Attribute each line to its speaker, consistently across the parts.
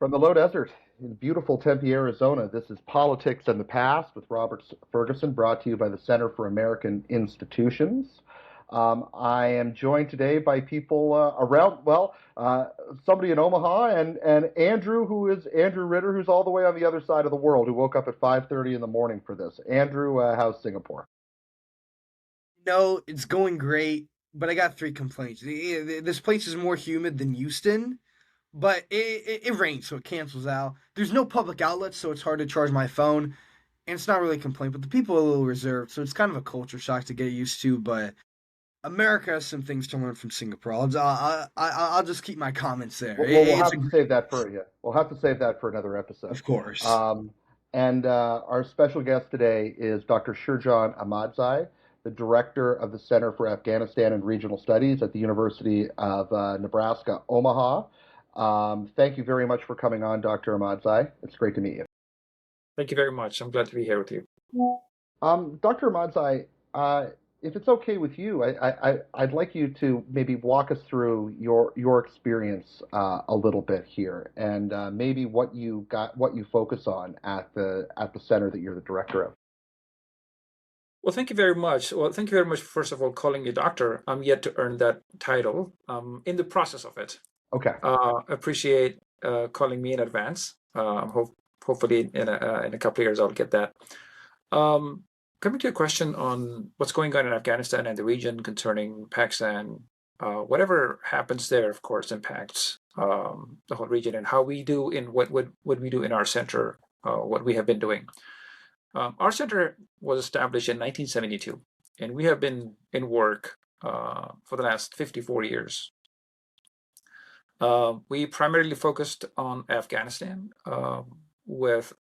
Speaker 1: From the low desert in beautiful Tempe, Arizona, this is Politics and the Past with Robert Ferguson, brought to you by the Center for American Institutions. I am joined today by people somebody in Omaha and Andrew, who is Andrew Ritter, who's all the way on the other side of the world, who woke up at 5:30 in the morning for this. Andrew, how's Singapore?
Speaker 2: No, it's going great, but I got three complaints. This place is more humid than Houston, but it rains, so it cancels out. There's no public outlets, so it's hard to charge my phone, and it's not really a complaint, but the people are a little reserved, so it's kind of a culture shock to get used to. But America has some things to learn from Singapore. I'll just keep my comments there.
Speaker 1: We'll
Speaker 2: It's
Speaker 1: have
Speaker 2: a
Speaker 1: to
Speaker 2: great,
Speaker 1: save that for you. We'll have to save that for another episode.
Speaker 2: of course.
Speaker 1: Um, and our special guest today is Dr. Sher Jan Ahmadzai, the director of the Center for Afghanistan and Regional Studies at the University of Nebraska-Omaha. Thank you very much for coming on, Dr. Ahmadzai. It's great to meet you.
Speaker 3: Thank you very much. I'm glad to be here with you.
Speaker 1: Dr. Ahmadzai, if it's okay with you, I'd like you to maybe walk us through your experience a little bit here, and maybe what you focus on at the center that you're the director of.
Speaker 3: Well, thank you very much. Well, thank you very much, first of all, calling me doctor. I'm yet to earn that title. In the process of it.
Speaker 1: Okay.
Speaker 3: Appreciate calling me in advance. Hopefully in a couple of years I'll get that. Coming to your question on what's going on in Afghanistan and the region concerning Pakistan, whatever happens there, of course, impacts the whole region and how we do in what we do in our center, what we have been doing. Our center was established in 1972, and we have been in work for the last 54 years. We primarily focused on Afghanistan, with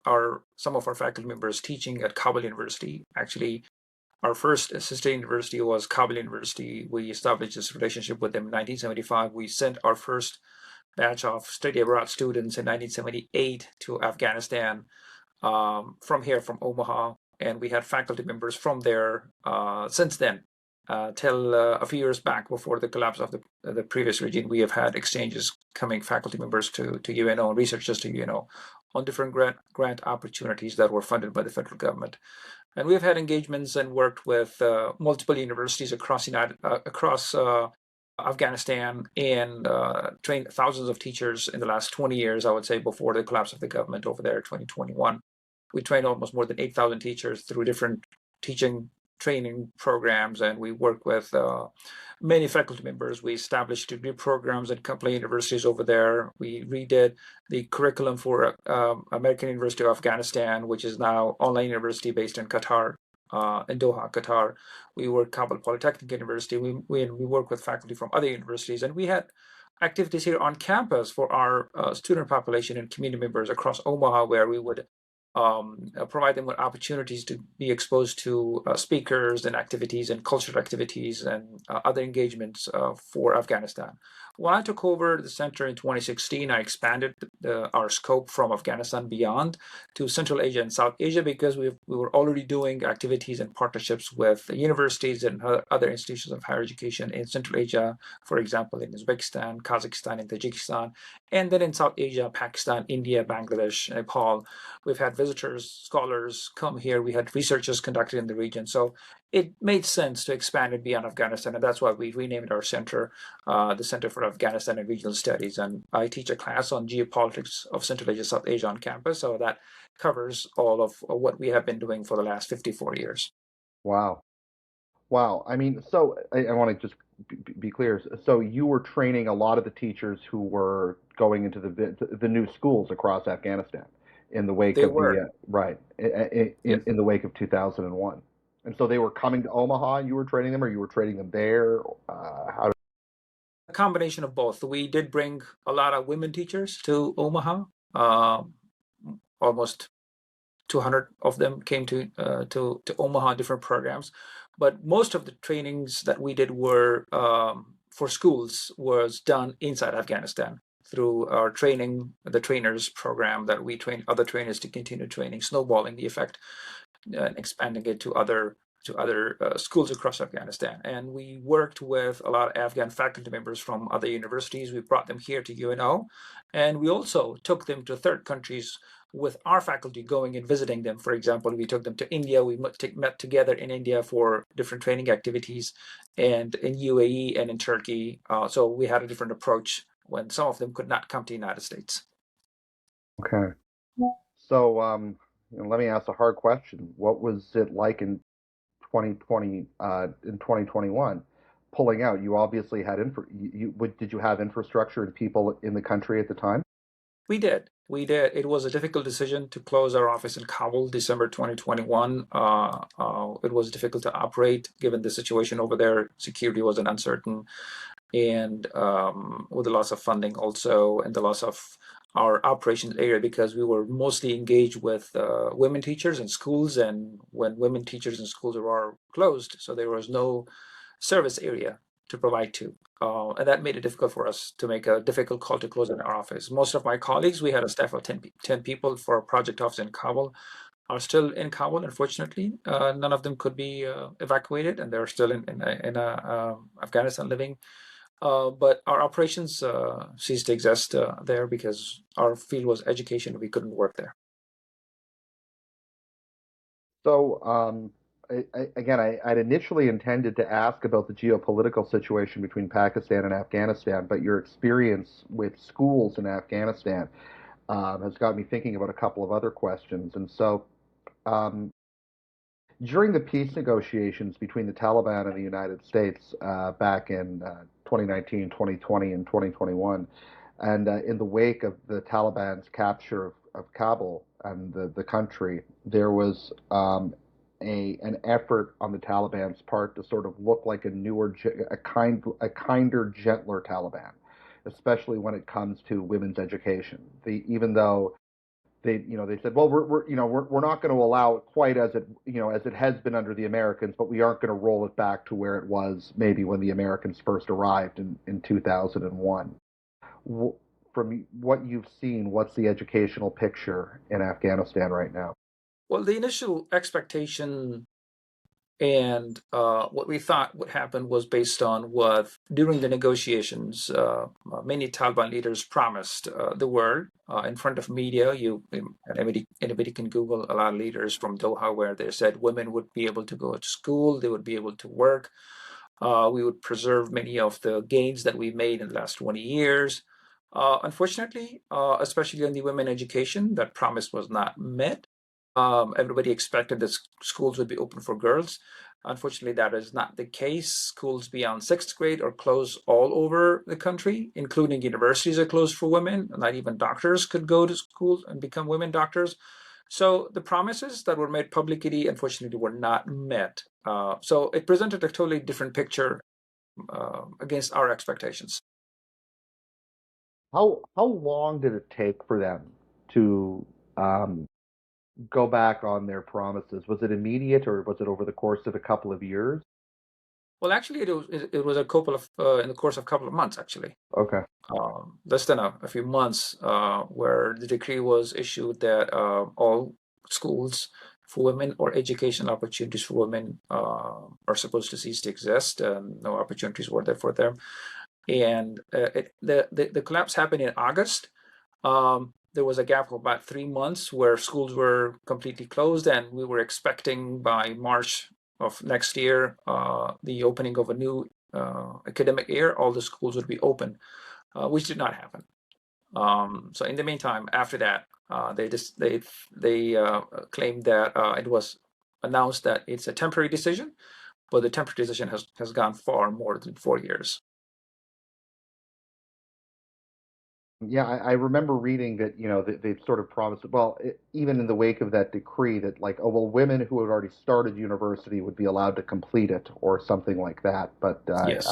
Speaker 3: some of our faculty members teaching at Kabul University. Actually, our first sister university was Kabul University. We established this relationship with them in 1975. We sent our first batch of study abroad students in 1978 to Afghanistan, from Omaha, and we had faculty members from there since then. Till a few years back, before the collapse of the previous regime, we have had exchanges coming faculty members to UNO and researchers to UNO on different grant opportunities that were funded by the federal government. And we have had engagements and worked with multiple universities across Afghanistan, and trained thousands of teachers in the last 20 years, I would say, before the collapse of the government over there in 2021. We trained almost more than 8,000 teachers through different teaching training programs, and we work with many faculty members. We established degree programs at a couple of universities over there. We redid the curriculum for American University of Afghanistan, which is now online university based in Qatar, in Doha, Qatar. We work Kabul Polytechnic University. We work with faculty from other universities, and we had activities here on campus for our student population and community members across Omaha, where we would provide them with opportunities to be exposed to speakers and activities and cultural activities and other engagements for Afghanistan. When I took over the center in 2016, I expanded our scope from Afghanistan beyond to Central Asia and South Asia, because we were already doing activities and partnerships with universities and other institutions of higher education in Central Asia, for example, in Uzbekistan, Kazakhstan, and Tajikistan. And then in South Asia, Pakistan, India, Bangladesh, Nepal. We've had visitors, scholars come here. We had researchers conducted in the region. So it made sense to expand it beyond Afghanistan. And that's why we renamed our center, the Center for Afghanistan and Regional Studies. And I teach a class on geopolitics of Central Asia, South Asia on campus. So that covers all of what we have been doing for the last 54 years.
Speaker 1: Wow. Wow. I mean, so I want to just be clear. So you were training a lot of the teachers who were going into the new schools across Afghanistan in the wake
Speaker 3: They
Speaker 1: of
Speaker 3: were. Yes.
Speaker 1: in the wake of 2001. And so they were coming to Omaha and you were training them, or you were training them there? How?
Speaker 3: A combination of both. We did bring a lot of women teachers to Omaha. Um, Almost 200 of them came to Omaha, different programs. But most of the trainings that we did were for schools was done inside Afghanistan through our training, the trainers program that we train other trainers to continue training, snowballing the effect and expanding it to other to other schools across Afghanistan. And we worked with a lot of Afghan faculty members from other universities. We brought them here to UNO, and we also took them to third countries with our faculty going and visiting them. For example, we took them to India. We met together in India for different training activities, and in UAE and in Turkey. So we had a different approach when some of them could not come to the United States.
Speaker 1: Okay. So, let me ask a hard question. What was it like in 2020, in 2021, pulling out? You obviously had did you have infrastructure and people in the country at the time?
Speaker 3: We did. We did. It was a difficult decision to close our office in Kabul, December 2021. It was difficult to operate given the situation over there. Security was uncertain, and with the loss of funding also, and the loss of our operations area, because we were mostly engaged with women teachers in schools, and when women teachers in schools were closed, so there was no service area to provide to. And that made it difficult for us to make a difficult call to close in our office. Most of my colleagues, we had a staff of 10 people for a project office in Kabul, are still in Kabul. Unfortunately, none of them could be evacuated, and they're still in Afghanistan living. But our operations ceased to exist there because our field was education. We couldn't work there.
Speaker 1: So, I'd initially intended to ask about the geopolitical situation between Pakistan and Afghanistan, but your experience with schools in Afghanistan has got me thinking about a couple of other questions. And so, during the peace negotiations between the Taliban and the United States back in 2019, 2020, and 2021, and in the wake of the Taliban's capture of Kabul and the country, there was an effort on the Taliban's part to sort of look like a kinder, gentler Taliban, especially when it comes to women's education. Even though they said, well, we're not going to allow it quite as it has been under the Americans, but we aren't going to roll it back to where it was maybe when the Americans first arrived in 2001. From what you've seen, what's the educational picture in Afghanistan right now?
Speaker 3: Well, the initial expectation and what we thought would happen was based on what, during the negotiations, many Taliban leaders promised the world in front of media. Anybody can Google a lot of leaders from Doha where they said women would be able to go to school, they would be able to work. We would preserve many of the gains that we made in the last 20 years. Unfortunately, especially in the women education, that promise was not met. Everybody expected that schools would be open for girls. Unfortunately, that is not the case. Schools beyond sixth grade are closed all over the country, including universities are closed for women. Not even doctors could go to school and become women doctors. So the promises that were made publicly, unfortunately, were not met. So it presented a totally different picture against our expectations.
Speaker 1: How long did it take for them to go back on their promises? Was it immediate, or was it over the course of a couple of years?
Speaker 3: Well, actually, it was a couple of in the course of a couple of months, actually.
Speaker 1: Okay.
Speaker 3: Less than a few months, where the decree was issued that all schools for women or educational opportunities for women are supposed to cease to exist, and no opportunities were there for them. And the collapse happened in August. There was a gap of about 3 months where schools were completely closed, and we were expecting by March of next year the opening of a new academic year. All the schools would be open, which did not happen. So in the meantime, after that, they claimed that it was announced that it's a temporary decision, but the temporary decision has gone far more than 4 years.
Speaker 1: Yeah, I remember reading that, they've sort of promised, well, even in the wake of that decree, that like, oh, well, women who had already started university would be allowed to complete it or something like that. But
Speaker 3: Yes.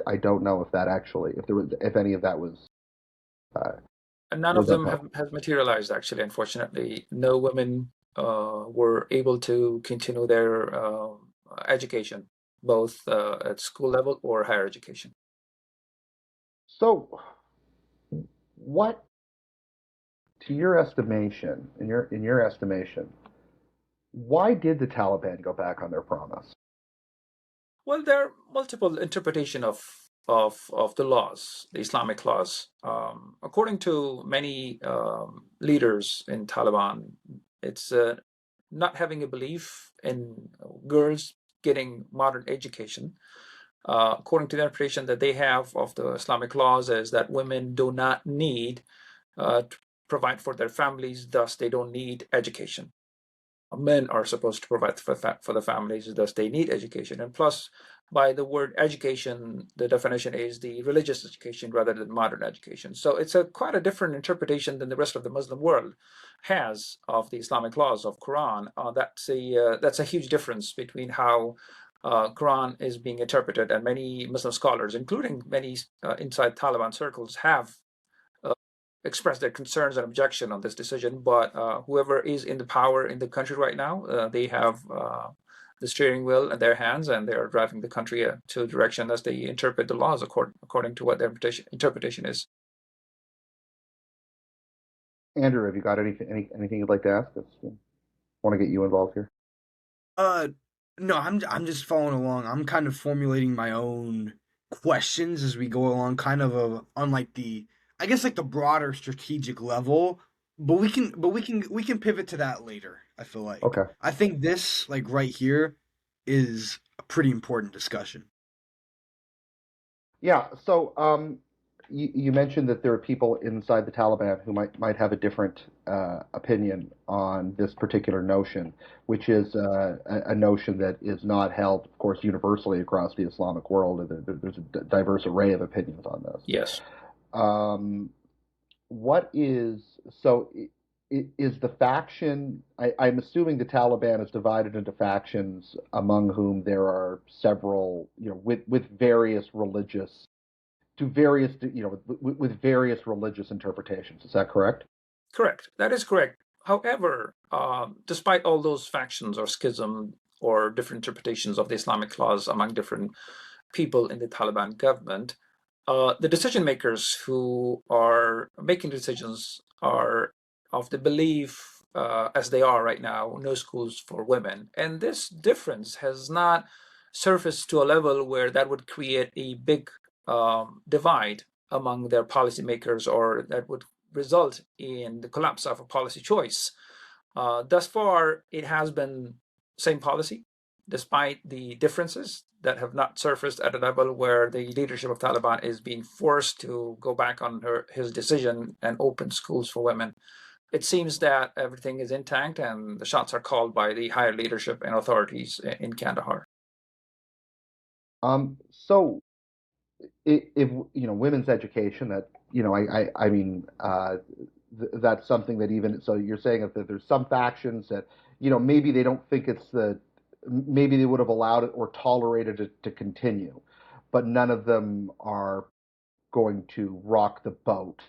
Speaker 1: I don't know if that actually, if any of that was.
Speaker 3: And none of them has materialized, actually, unfortunately. No women were able to continue their education, both at school level or higher education.
Speaker 1: So, what, to your estimation, in your estimation, Why did the Taliban go back on their promise?
Speaker 3: Well, there are multiple interpretation of the laws, the Islamic laws. According to many leaders in Taliban, it's not having a belief in girls getting modern education. According to the interpretation that they have of the Islamic laws, is that women do not need to provide for their families, thus they don't need education. Men are supposed to provide for the families, thus they need education. And plus, by the word education, the definition is the religious education rather than modern education. So it's quite a different interpretation than the rest of the Muslim world has of the Islamic laws of Quran. That's a huge difference between how Quran is being interpreted, and many Muslim scholars, including many inside Taliban circles, have express their concerns and objection on this decision. But whoever is in the power in the country right now, they have the steering wheel in their hands, and they're driving the country to a direction as they interpret the laws according to what their interpretation is.
Speaker 1: Andrew, have you got anything you'd like to ask us? Want to get you involved here?
Speaker 2: Uh, no, I'm just following along. I'm kind of formulating my own questions as we go along, kind of on like the, I guess like the broader strategic level. But we can pivot to that later. I feel like
Speaker 1: Okay.
Speaker 2: I think this like right here is a pretty important discussion.
Speaker 1: Yeah. So you mentioned that there are people inside the Taliban who might have a different opinion on this particular notion, which is a notion that is not held, of course, universally across the Islamic world. There's a diverse array of opinions on this.
Speaker 3: Yes.
Speaker 1: Um, what is so? Is the faction? I'm assuming the Taliban is divided into factions among whom there are several, with various religious to various, with various religious interpretations. Is that correct?
Speaker 3: Correct. That is correct. However, despite all those factions or schism or different interpretations of the Islamic laws among different people in the Taliban government, the decision makers who are making decisions are of the belief, as they are right now, no schools for women. And this difference has not surfaced to a level where that would create a big divide among their policymakers, or that would result in the collapse of a policy choice. Thus far, it has been same policy, despite the differences that have not surfaced at a level where the leadership of Taliban is being forced to go back on his decision and open schools for women. It seems that everything is intact and the shots are called by the higher leadership and authorities in Kandahar.
Speaker 1: So if women's education, that I mean that's something that, even so, you're saying that there's some factions that maybe they don't think maybe they would have allowed it or tolerated it to continue, but none of them are going to rock the boat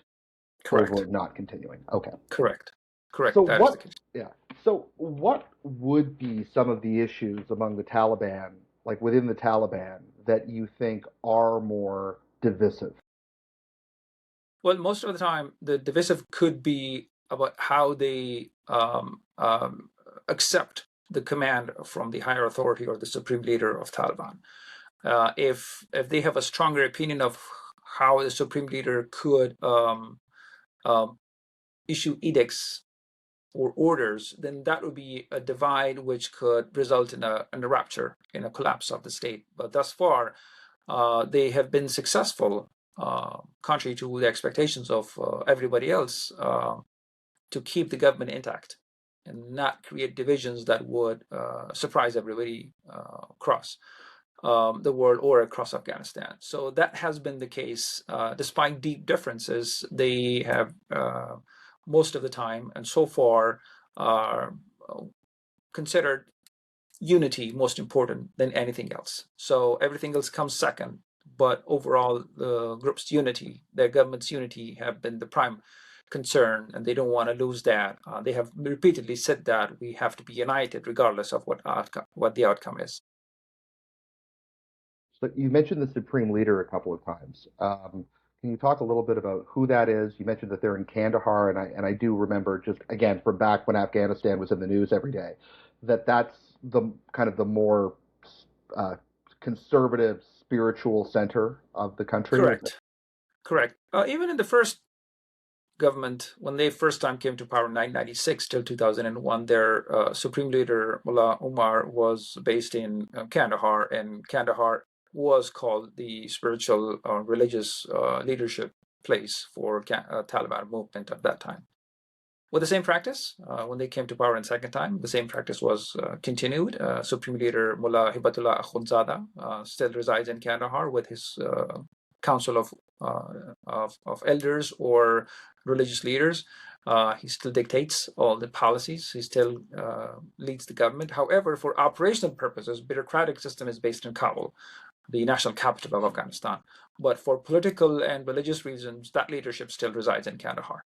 Speaker 1: over
Speaker 3: Correct.
Speaker 1: it not continuing. Okay.
Speaker 3: Correct.
Speaker 1: So
Speaker 3: Correct. That is the case.
Speaker 1: yeah. So what would be some of the issues among the Taliban, like within the Taliban, that you think are more divisive?
Speaker 3: Well, most of the time, the divisive could be about how they accept the command from the higher authority or the supreme leader of Taliban. If they have a stronger opinion of how the supreme leader could um, issue edicts or orders, then that would be a divide which could result in a rupture, in a collapse of the state. But thus far, they have been successful, contrary to the expectations of everybody else, to keep the government intact and not create divisions that would surprise everybody across the world or across Afghanistan. So that has been the case. Despite deep differences, they have most of the time and so far considered unity most important than anything else. So everything else comes second. But overall, the group's unity, their government's unity, have been the prime concern, and they don't want to lose that. They have repeatedly said that we have to be united regardless of what the outcome is.
Speaker 1: So you mentioned the supreme leader a couple of times. Can you talk a little bit about who that is? You mentioned that they're in Kandahar, and I do remember, just again from back when Afghanistan was in the news every day, that's the kind of the more uh, conservative spiritual center of the country.
Speaker 3: Correct. Correct. Even in the first government, when they first time came to power in 1996 till 2001, their supreme leader, Mullah Omar, was based in Kandahar, and Kandahar was called the spiritual religious leadership place for Taliban movement at that time. With the same practice, when they came to power in second time, the same practice was continued. Supreme Leader Mullah Hibatullah Akhundzada still resides in Kandahar with his council of elders or religious leaders. He still dictates all the policies. He still leads the government. However, for operational purposes, bureaucratic system is based in Kabul, the national capital of Afghanistan. But for political and religious reasons, that leadership still resides in Kandahar.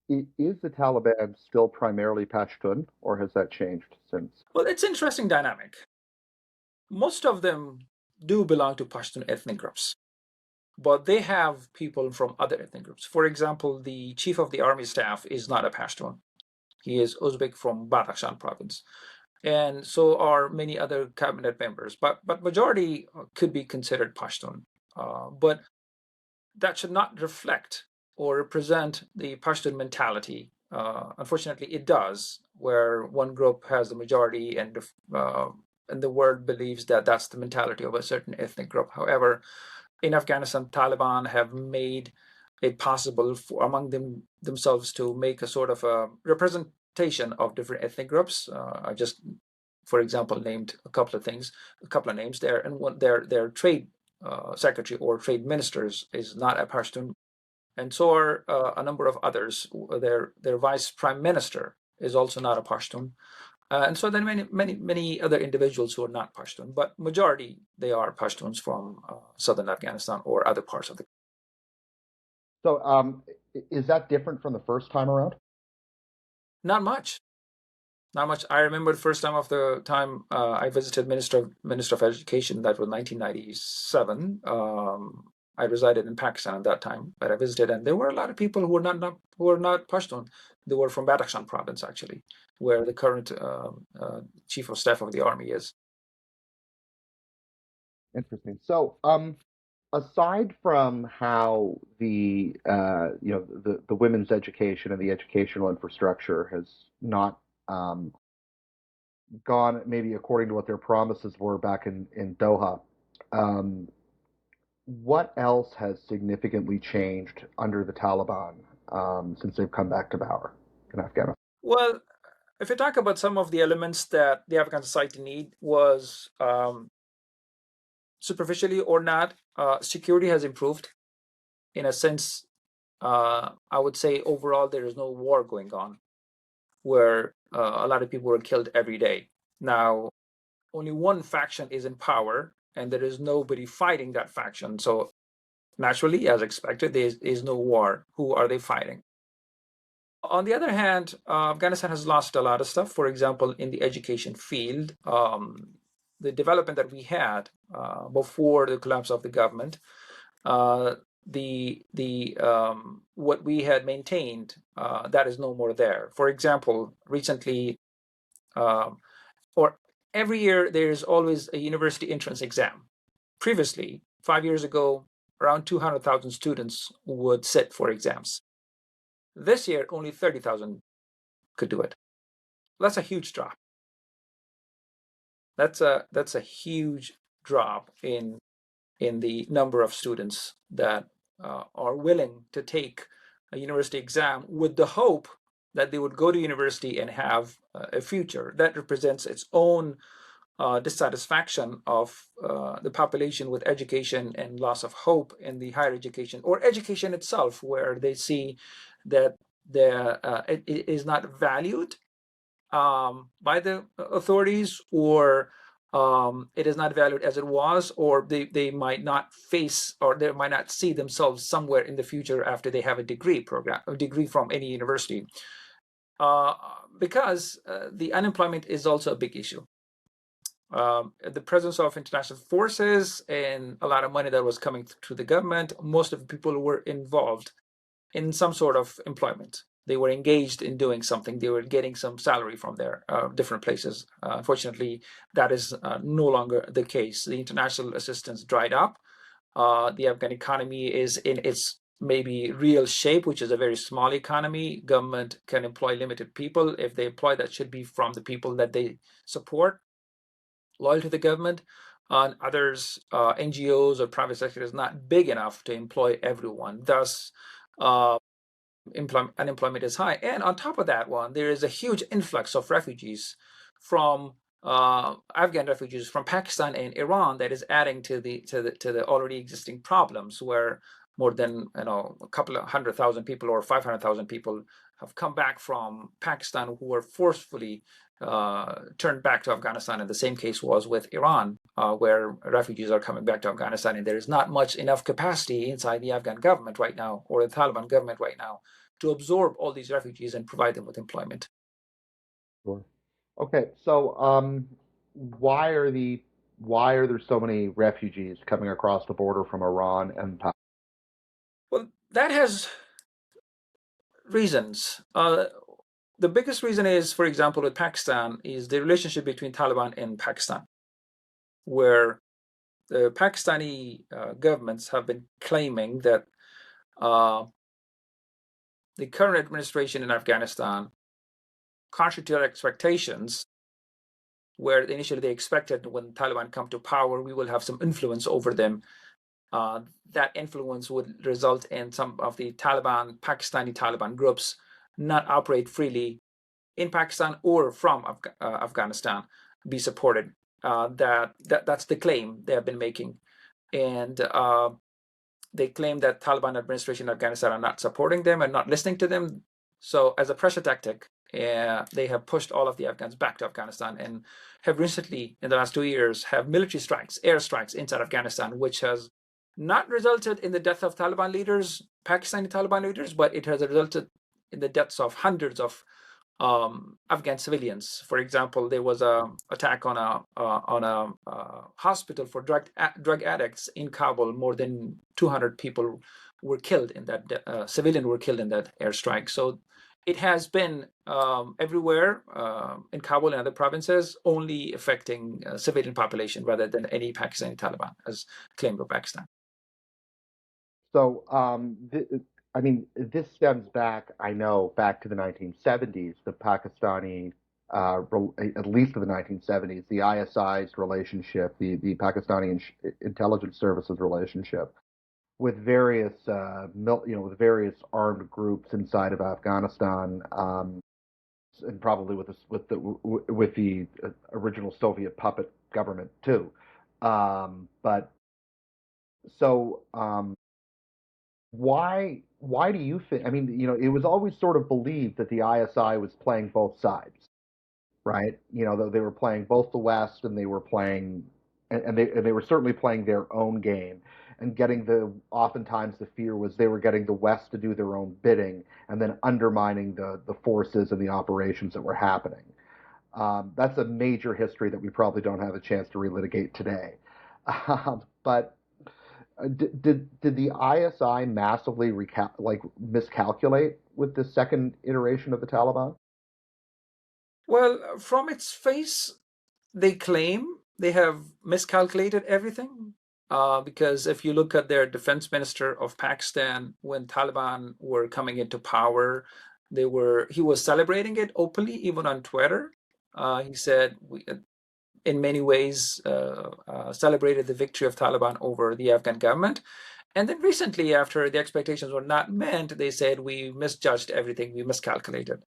Speaker 1: Is the Taliban still primarily Pashtun, or has that changed since?
Speaker 3: Well, it's an interesting dynamic. Most of them do belong to Pashtun ethnic groups, but they have people from other ethnic groups. For example, the chief of the army staff is not a Pashtun. He is Uzbek from Badakhshan province. And so are many other cabinet members, but majority could be considered Pashtun. But that should not reflect or represent the Pashtun mentality. Unfortunately, it does, where one group has the majority and the world believes that that's the mentality of a certain ethnic group. However, in Afghanistan, Taliban have made it possible for among themselves to make a sort of a representation of different ethnic groups. I just, for example, named a couple of names there, and one their trade secretary or trade ministers is not a Pashtun, and so are a number of others. Their vice prime minister is also not a Pashtun, and so then many other individuals who are not Pashtun, but majority they are Pashtuns from southern Afghanistan or other parts of the.
Speaker 1: So, is that different from the first time around?
Speaker 3: Not much. Not much. I remember the first time I visited Minister of Education. That was 1997. I resided in Pakistan at that time, but I visited, and there were a lot of people who were not Pashtun. They were from Badakhshan province, actually, where the current chief of staff of the army is.
Speaker 1: Interesting. So, aside from how the women's education and the educational infrastructure has not gone maybe according to what their promises were back in Doha, what else has significantly changed under the Taliban since they've come back to power in Afghanistan?
Speaker 3: Well, if you talk about some of the elements that the Afghan society need was superficially or not, security has improved in a sense. I would say overall there is no war going on where a lot of people were killed every day. Now, only one faction is in power and there is nobody fighting that faction. So naturally, as expected, there is no war. Who are they fighting? On the other hand, Afghanistan has lost a lot of stuff. For example, in the education field, the development that we had before the collapse of the government, what we had maintained, that is no more there. For example, recently, or every year, there's always a university entrance exam. Previously, 5 years ago, around 200,000 students would sit for exams. This year, only 30,000 could do it. That's a huge drop. That's a huge drop in the number of students that are willing to take a university exam with the hope that they would go to university and have a future. That represents its own dissatisfaction of the population with education and loss of hope in the higher education or education itself, where they see that it is not valued by the authorities, or it is not valued as it was, or they might not face, or they might not see themselves somewhere in the future after they have a degree from any university, because the unemployment is also a big issue. The presence of international forces and a lot of money that was coming through the government, most of the people were involved in some sort of employment. they were engaged in doing something. They were getting some salary from their different places. Unfortunately, that is no longer the case. The international assistance dried up. The Afghan economy is in its maybe real shape, which is a very small economy. Government can employ limited people. If they employ, that should be from the people that they support, loyal to the government. On others, NGOs or private sector is not big enough to employ everyone. Thus, unemployment is high. And on top of that one, there is a huge influx of refugees from Afghan refugees from Pakistan and Iran that is adding to the already existing problems, where more than a couple of 100,000 people or 500,000 people have come back from Pakistan who were forcefully turned back to Afghanistan. And the same case was with Iran, where refugees are coming back to Afghanistan, and there is not much enough capacity inside the Afghan government right now, or the Taliban government right now, to absorb all these refugees and provide them with employment.
Speaker 1: Sure. Okay, so why are there so many refugees coming across the border from Iran and Pakistan?
Speaker 3: Well, that has reasons. The biggest reason is, for example, with Pakistan, is the relationship between Taliban and Pakistan, where the Pakistani governments have been claiming that the current administration in Afghanistan, contrary to their expectations, where initially they expected when Taliban come to power, we will have some influence over them. That influence would result in some of the Pakistani Taliban groups not operate freely in Pakistan or from Afghanistan, be supported. That's the claim they have been making. And they claim that Taliban administration in Afghanistan are not supporting them and not listening to them. So as a pressure tactic, they have pushed all of the Afghans back to Afghanistan, and have recently, in the last 2 years, have military strikes, airstrikes inside Afghanistan, which has not resulted in the death of Taliban leaders, Pakistani Taliban leaders, but it has resulted in the deaths of hundreds of Afghan civilians. For example, there was an attack on a hospital for drug addicts in Kabul. More than 200 people were killed in that, civilians were killed in that airstrike. So it has been everywhere in Kabul and other provinces, only affecting civilian population rather than any Pakistani Taliban, as claimed by Pakistan.
Speaker 1: So, I mean, this stems back, I know, back to the 1970s, the Pakistani, at least to the 1970s, the ISI's relationship, the Pakistani intelligence services relationship with various, with various armed groups inside of Afghanistan, and probably with the original Soviet puppet government too. But so. Why do you think? I mean, it was always sort of believed that the ISI was playing both sides, right? They were playing both the West, and they were playing, and they were certainly playing their own game, and oftentimes the fear was they were getting the West to do their own bidding, and then undermining the forces and the operations that were happening. That's a major history that we probably don't have a chance to relitigate today, but. Did the ISI massively miscalculate with the second iteration of the Taliban?
Speaker 3: Well, from its face, they claim they have miscalculated everything. Because if you look at their defense minister of Pakistan, when Taliban were coming into power, he was celebrating it openly, even on Twitter. He said, in many ways, celebrated the victory of Taliban over the Afghan government. And then recently, after the expectations were not met, they said, we misjudged everything, we miscalculated.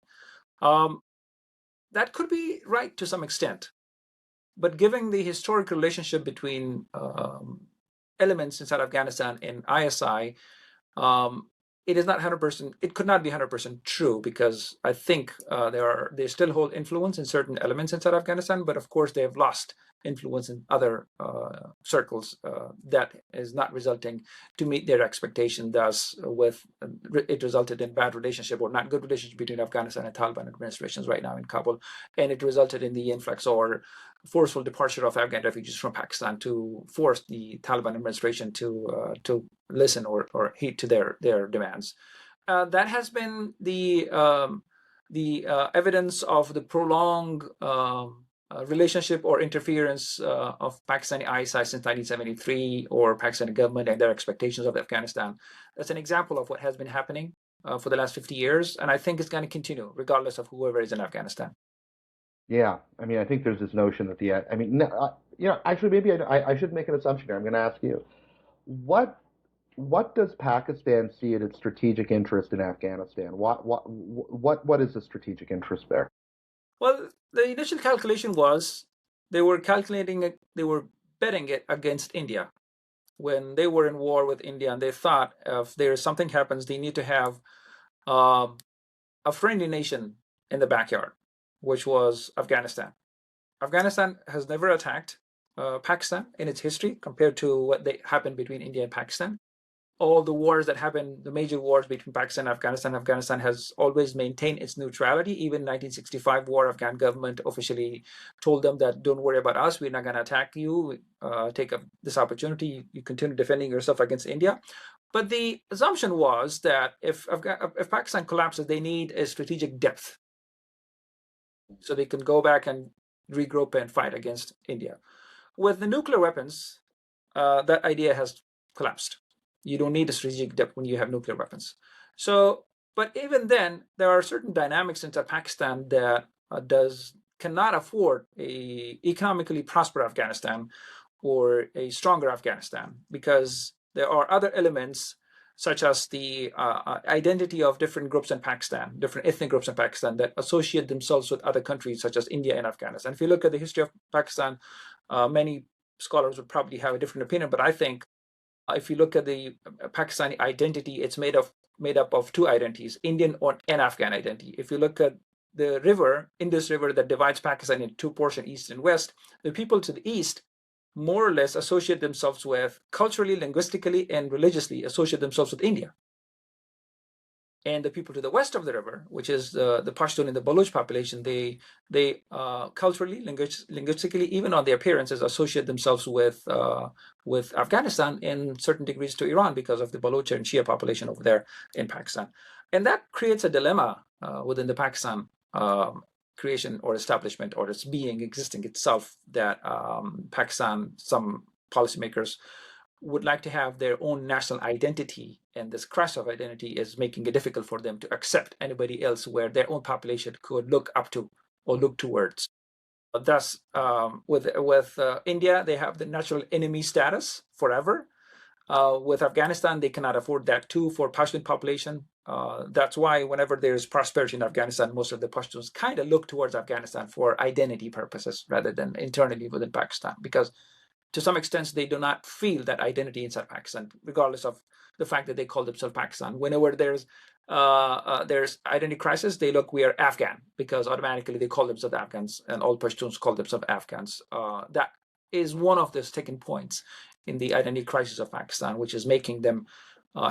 Speaker 3: That could be right to some extent. But given the historic relationship between elements inside Afghanistan and ISI, it is not 100%. It could not be 100% true, because I think they still hold influence in certain elements inside Afghanistan, but of course they have lost influence in other circles that is not resulting to meet their expectation. Thus, it resulted in bad relationship or not good relationship between Afghanistan and Taliban administrations right now in Kabul, and it resulted in the influx or forceful departure of Afghan refugees from Pakistan to force the Taliban administration to listen or heed to their demands. That has been the evidence of the prolonged relationship or interference of Pakistani ISI since 1973, or Pakistani government and their expectations of Afghanistan. That's an example of what has been happening for the last 50 years, and I think it's going to continue regardless of whoever is in Afghanistan.
Speaker 1: Yeah, I mean, I think there's this notion that I mean, no, actually, maybe I should make an assumption here. I'm going to ask you, what what does Pakistan see in its strategic interest in Afghanistan? What is the strategic interest there?
Speaker 3: Well, the initial calculation was they were calculating they were betting it against India when they were in war with India, and they thought if there's something happens, they need to have um, a friendly nation in the backyard, which was Afghanistan. Afghanistan has never attacked Pakistan in its history compared to what happened between India and Pakistan. All the wars that happened, the major wars between Pakistan and Afghanistan, Afghanistan has always maintained its neutrality. Even 1965 war, Afghan government officially told them that don't worry about us, we're not going to attack you. Take up this opportunity, you continue defending yourself against India. But the assumption was that if Pakistan collapses, they need a strategic depth so they can go back and regroup and fight against India. With the nuclear weapons, that idea has collapsed. You don't need a strategic depth when you have nuclear weapons. So, but even then, there are certain dynamics inside Pakistan that cannot afford a economically prosper Afghanistan or a stronger Afghanistan, because there are other elements such as the identity of different groups in Pakistan, different ethnic groups in Pakistan that associate themselves with other countries such as India and Afghanistan. If you look at the history of Pakistan, many scholars would probably have a different opinion, but I think if you look at the Pakistani identity, it's made up of two identities, Indian and Afghan identity. If you look at the river, Indus River, that divides Pakistan into two portions, east and west, the people to the east more or less associate themselves with, culturally, linguistically, and religiously associate themselves with India. And the people to the west of the river, which is the Pashtun and the Baloch population, they culturally, linguistically, even on their appearances, associate themselves with Afghanistan, in certain degrees to Iran, because of the Baloch and Shia population over there in Pakistan. And that creates a dilemma within the Pakistan creation or establishment, or its being, existing itself, that Pakistan, some policymakers would like to have their own national identity, and this crash of identity is making it difficult for them to accept anybody else where their own population could look up to or look towards. Thus, with India, they have the natural enemy status forever. With Afghanistan, they cannot afford that too for Pashtun population. That's why whenever there's prosperity in Afghanistan, most of the Pashtuns kind of look towards Afghanistan for identity purposes rather than internally within Pakistan, because to some extent they do not feel that identity inside Pakistan, regardless of the fact that they call themselves Pakistan. Whenever there's identity crisis, they look, we are Afghan, because automatically they call themselves Afghans, and all Pashtuns call themselves Afghans. That is one of the sticking points in the identity crisis of Pakistan, which is making them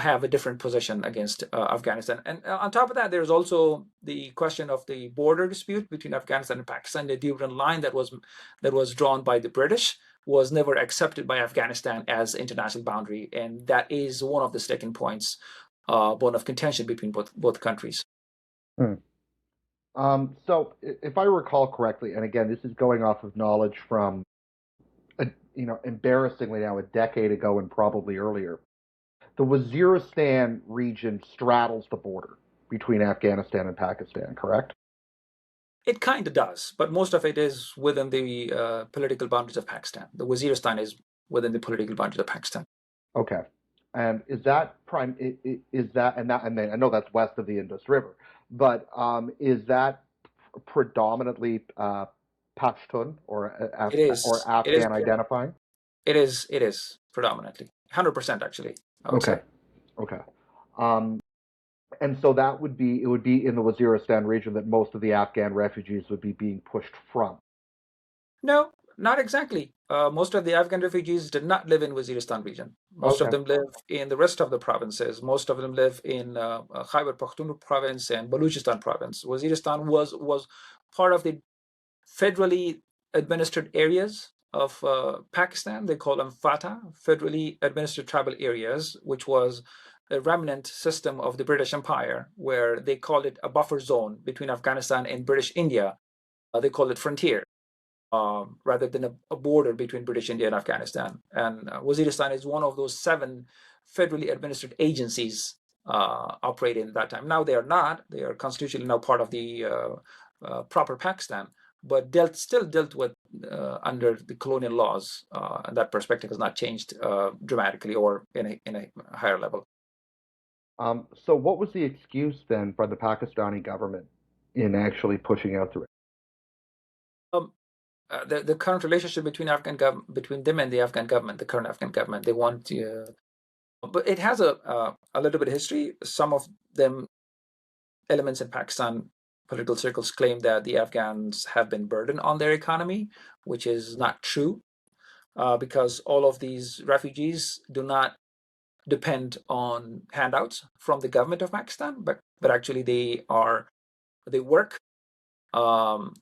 Speaker 3: have a different position against Afghanistan. And on top of that, there's also the question of the border dispute between Afghanistan and Pakistan. The Duran line that was drawn by the British was never accepted by Afghanistan as international boundary, and that is one of the sticking points, bone of contention between both countries.
Speaker 1: Hmm. So, if I recall correctly, and again, this is going off of knowledge from, embarrassingly now, a decade ago and probably earlier, the Waziristan region straddles the border between Afghanistan and Pakistan, correct?
Speaker 3: It kind of does, but most of it is within the political boundaries of Pakistan. The Waziristan is within the political boundaries of Pakistan.
Speaker 1: Okay. And is that and I know that's west of the Indus River, but is that predominantly Pashtun or Afghan identifying?
Speaker 3: It is predominantly 100% actually.
Speaker 1: Okay. And so it would be in the Waziristan region that most of the Afghan refugees would be being pushed from.
Speaker 3: No, not exactly. Most of the Afghan refugees did not live in Waziristan region. Most of them live in the rest of the provinces. Most of them live in Khyber Pakhtunkhwa province and Baluchistan province. Waziristan was part of the federally administered areas of Pakistan. They call them FATA, federally administered tribal areas, which was a remnant system of the British Empire, where they called it a buffer zone between Afghanistan and British India. They called it frontier, rather than a border between British India and Afghanistan. And Waziristan is one of those 7 federally administered agencies operating at that time. Now they are not. They are constitutionally now part of the proper Pakistan, but still dealt with under the colonial laws. And that perspective has not changed dramatically or in a higher level.
Speaker 1: So what was the excuse then by the Pakistani government in actually pushing out the
Speaker 3: Um, the current relationship between between them and the Afghan government, the current Afghan government, they want but it has a little bit of history. Some of them elements in Pakistan political circles claim that the Afghans have been burdened on their economy, which is not true, because all of these refugees do not depend on handouts from the government of Pakistan, but actually they work,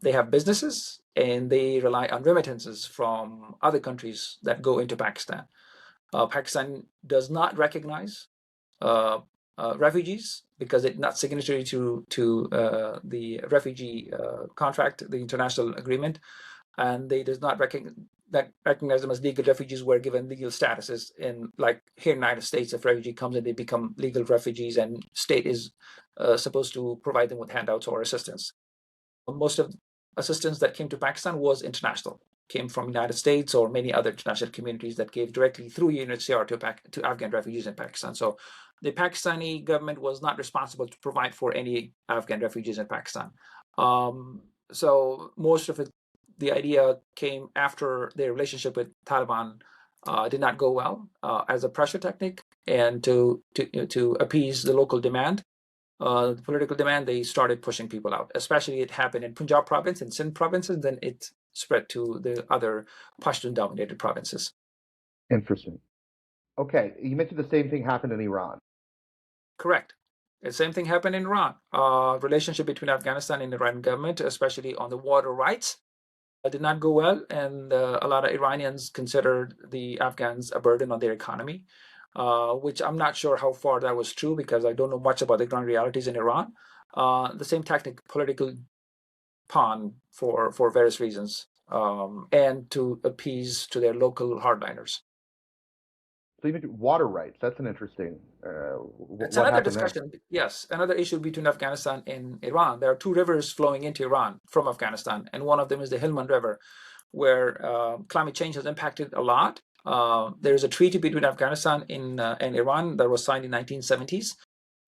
Speaker 3: they have businesses, and they rely on remittances from other countries that go into Pakistan. Pakistan does not recognize refugees because it's not signatory to the refugee contract, the international agreement, and they does not recognize them as legal refugees who are given legal statuses. In like here in the United States, if a refugee comes and they become legal refugees, and state is supposed to provide them with handouts or assistance. Most of assistance that came to Pakistan was international, came from the United States or many other international communities that gave directly through UNHCR to Afghan refugees in Pakistan. So the Pakistani government was not responsible to provide for any Afghan refugees in Pakistan. So most of it, the idea came after their relationship with Taliban did not go well as a pressure technique, and to appease the local demand. The political demand, they started pushing people out. Especially it happened in Punjab province and Sindh provinces, then it spread to the other Pashtun-dominated provinces.
Speaker 1: Interesting. Okay, you mentioned the same thing happened in Iran.
Speaker 3: Correct. The same thing happened in Iran. Relationship between Afghanistan and the Iranian government, especially on the water rights, did not go well, and a lot of Iranians considered the Afghans a burden on their economy. Which I'm not sure how far that was true because I don't know much about the ground realities in Iran. The same political pawn for various reasons, and to appease to their local hardliners.
Speaker 1: So you mentioned water rights. That's an interesting.
Speaker 3: It's
Speaker 1: What
Speaker 3: another
Speaker 1: happened there?
Speaker 3: discussion. Yes, another issue between Afghanistan and Iran. There are 2 rivers flowing into Iran from Afghanistan, and one of them is the Helmand River, where climate change has impacted a lot. There is a treaty between Afghanistan and Iran that was signed in 1970s,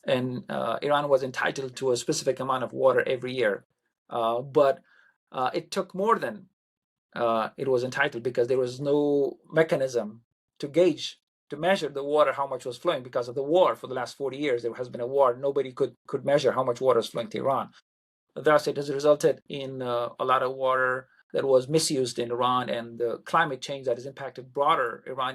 Speaker 3: and Iran was entitled to a specific amount of water every year. But it took more than it was entitled because there was no mechanism to measure the water, how much was flowing because of the war. For the last 40 years, there has been a war. Nobody could measure how much water is flowing to Iran. Thus, it has resulted in a lot of water that was misused in Iran, and the climate change that has impacted broader Iran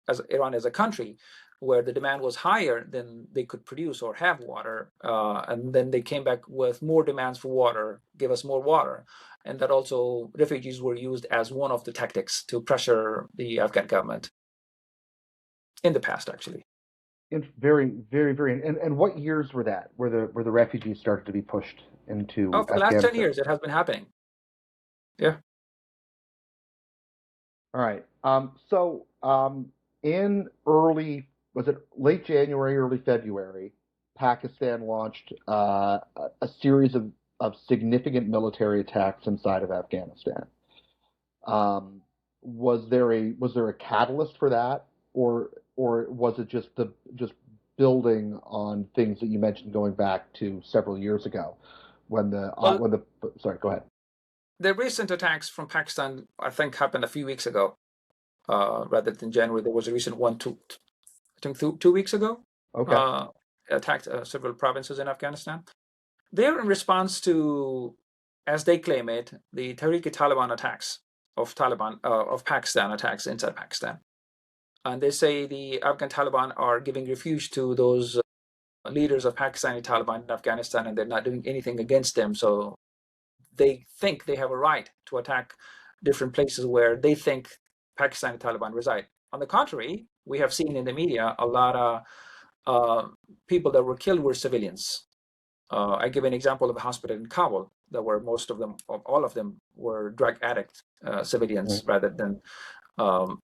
Speaker 3: as a country, where the demand was higher than they could produce or have water. And then they came back with more demands for water, give us more water. And that also refugees were used as one of the tactics to pressure the Afghan government in the past, actually.
Speaker 1: It's very, very, very. And what years were that? Where the refugees started to be pushed into
Speaker 3: For the last 10 years, it has been happening. Yeah.
Speaker 1: All right. So in was it late January, early February, Pakistan launched a series of significant military attacks inside of Afghanistan. Was there a catalyst for that, or was it just building on things that you mentioned going back to several years ago, sorry, go ahead.
Speaker 3: The recent attacks from Pakistan, I think, happened a few weeks ago, rather than January. There was a recent one, I think 2 weeks ago.
Speaker 1: Okay.
Speaker 3: Attacked several provinces in Afghanistan. They're in response to, as they claim it, the Taliban attacks of Pakistan attacks inside Pakistan. And they say the Afghan Taliban are giving refuge to those leaders of Pakistani Taliban in Afghanistan, and they're not doing anything against them. So they think they have a right to attack different places where they think Pakistani Taliban reside. On the contrary, we have seen in the media a lot of people that were killed were civilians. I give an example of a hospital in Kabul that were most of them, all of them were drug addict civilians rather than um,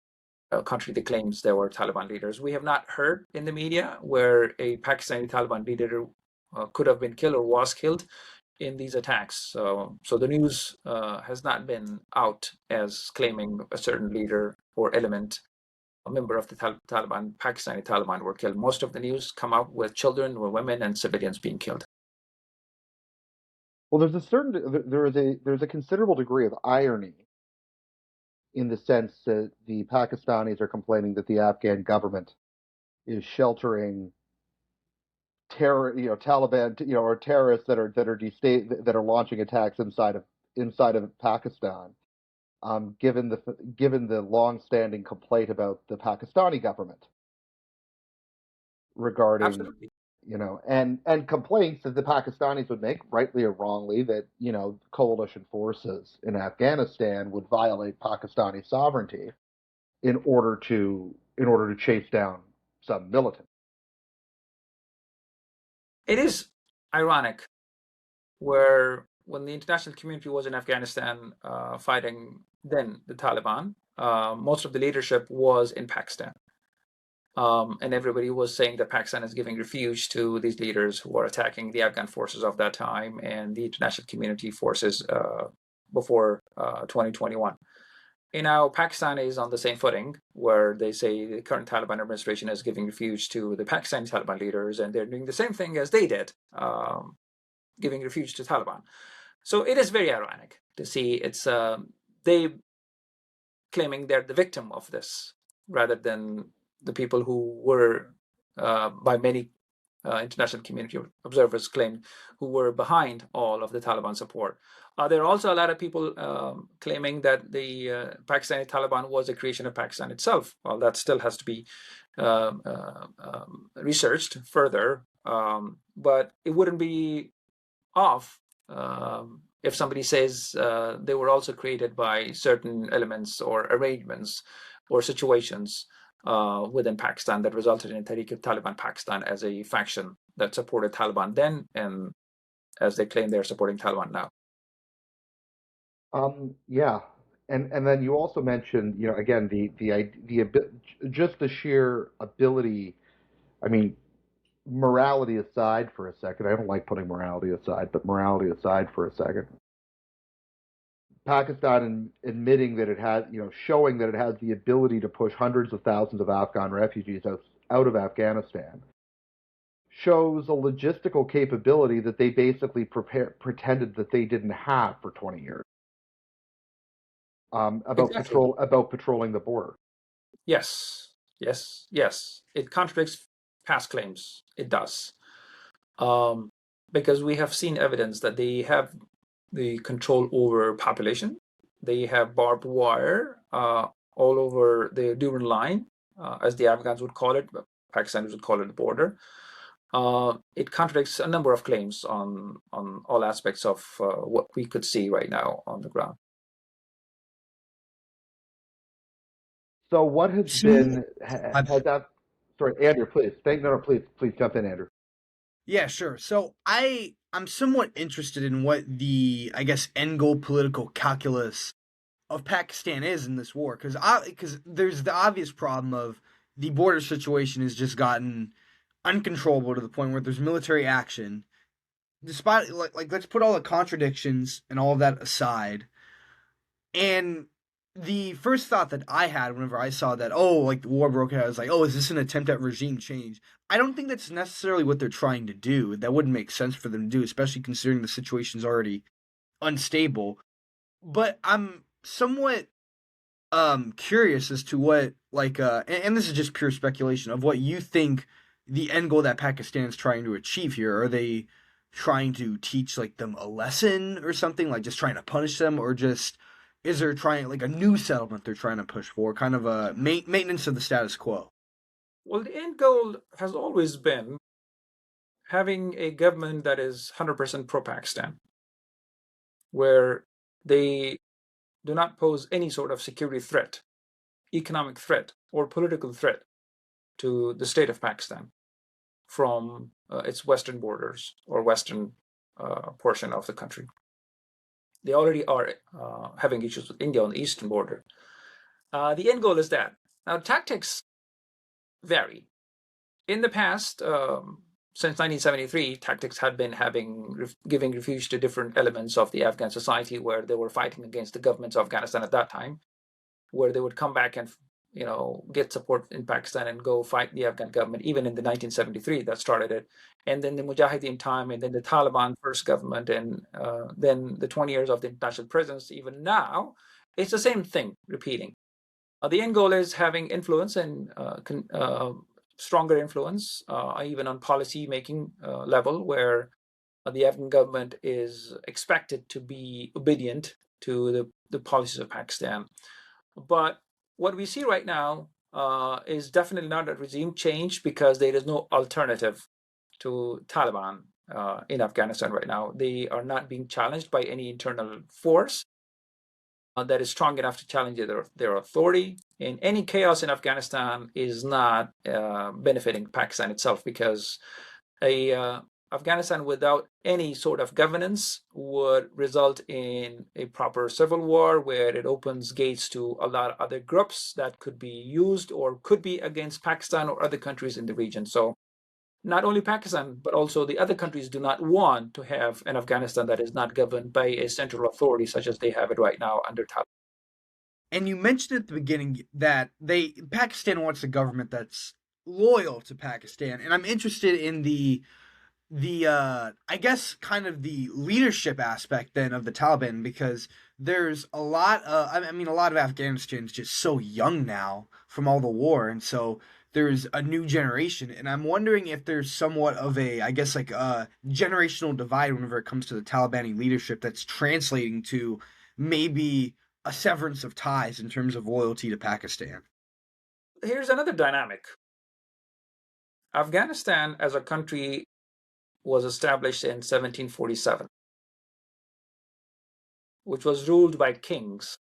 Speaker 3: contrary to claims there were Taliban leaders. We have not heard in the media where a Pakistani Taliban leader could have been killed or was killed in these attacks. So the news has not been out as claiming a certain leader or element, a member of the Taliban, Pakistani Taliban, were killed. Most of the news come out with children, with women, and civilians being killed.
Speaker 1: Well, there's a considerable degree of irony in the sense that the Pakistanis are complaining that the Afghan government is sheltering Taliban, or terrorists that are launching attacks inside of Pakistan. Given the long-standing complaint about the Pakistani government regarding,
Speaker 3: Absolutely.
Speaker 1: and complaints that the Pakistanis would make, rightly or wrongly, that coalition forces in Afghanistan would violate Pakistani sovereignty in order to chase down some militant.
Speaker 3: It is ironic where when the international community was in Afghanistan fighting then the Taliban, most of the leadership was in Pakistan. And everybody was saying that Pakistan is giving refuge to these leaders who are attacking the Afghan forces of that time and the international community forces before 2021. And now Pakistan is on the same footing where they say the current Taliban administration is giving refuge to the Pakistani Taliban leaders, and they're doing the same thing as they did, giving refuge to Taliban. So it is very ironic to see it's they claiming they're the victim of this rather than the people who were, by many international community observers claimed, who were behind all of the Taliban support. There are also a lot of people claiming that the Pakistani Taliban was a creation of Pakistan itself. Well, that still has to be researched further, but it wouldn't be off if somebody says they were also created by certain elements or arrangements or situations within Pakistan that resulted in Tehrik-e-Taliban Pakistan as a faction that supported Taliban then, and as they claim they're supporting Taliban now.
Speaker 1: Yeah, and then you also mentioned, again, just the sheer ability. I mean, morality aside for a second. I don't like putting morality aside, but morality aside for a second. Pakistan admitting that it has, showing that it has the ability to push hundreds of thousands of Afghan refugees out of Afghanistan shows a logistical capability that they basically pretended that they didn't have for 20 years.
Speaker 3: Exactly.
Speaker 1: About patrolling the border.
Speaker 3: Yes. It contradicts past claims. It does. Because we have seen evidence that they have the control over population. They have barbed wire all over the Durban line, as the Afghans would call it, but Pakistanis would call it the border. It contradicts a number of claims on all aspects of what we could see right now on the ground.
Speaker 1: So what has been has that? Sorry, Andrew, please. Please jump in, Andrew.
Speaker 2: Yeah, sure. So I'm somewhat interested in what the, I guess, end goal political calculus of Pakistan is in this war, because there's the obvious problem of the border situation has just gotten uncontrollable to the point where there's military action. Despite like let's put all the contradictions and all of that aside, and the first thought that I had whenever I saw that, oh, like the war broke out, I was like, oh, is this an attempt at regime change? I don't think that's necessarily what they're trying to do. That wouldn't make sense for them to do, especially considering the situation's already unstable. But I'm somewhat curious as to what and this is just pure speculation of what you think the end goal that Pakistan's trying to achieve here. Are they trying to teach like them a lesson or something, like just trying to punish them, or just is there trying like a new settlement they're trying to push for, kind of a maintenance of the status quo?
Speaker 3: Well, the end goal has always been having a government that is 100% pro-Pakistan, where they do not pose any sort of security threat, economic threat, or political threat to the state of Pakistan. from its western borders or western portion of the country. They already are having issues with India on the eastern border. The end goal is that. Now, tactics vary. In the past, since 1973, tactics had been giving refuge to different elements of the Afghan society where they were fighting against the governments of Afghanistan at that time, where they would come back and get support in Pakistan and go fight the Afghan government. Even in the 1973, that started it, and then the Mujahideen time, and then the Taliban first government, and then the 20 years of the international presence. Even now, it's the same thing repeating. The end goal is having influence and stronger influence, even on policy making level, where the Afghan government is expected to be obedient to the policies of Pakistan. But what we see right now is definitely not a regime change, because there is no alternative to Taliban in Afghanistan right now. They are not being challenged by any internal force that is strong enough to challenge their authority. And any chaos in Afghanistan is not benefiting Pakistan itself, because Afghanistan without any sort of governance would result in a proper civil war, where it opens gates to a lot of other groups that could be used or could be against Pakistan or other countries in the region. So not only Pakistan, but also the other countries do not want to have an Afghanistan that is not governed by a central authority such as they have it right now under Taliban.
Speaker 2: And you mentioned at the beginning that Pakistan wants a government that's loyal to Pakistan, and I'm interested in the I guess kind of the leadership aspect then of the Taliban, because there's a lot I mean, a lot of Afghanistan's just so young now from all the war, and so there's a new generation, and I'm wondering if there's somewhat of a, I guess, like a generational divide whenever it comes to the Talibani leadership that's translating to maybe a severance of ties in terms of loyalty to Pakistan.
Speaker 3: Here's another dynamic. Afghanistan as a country was established in 1747, which was ruled by kings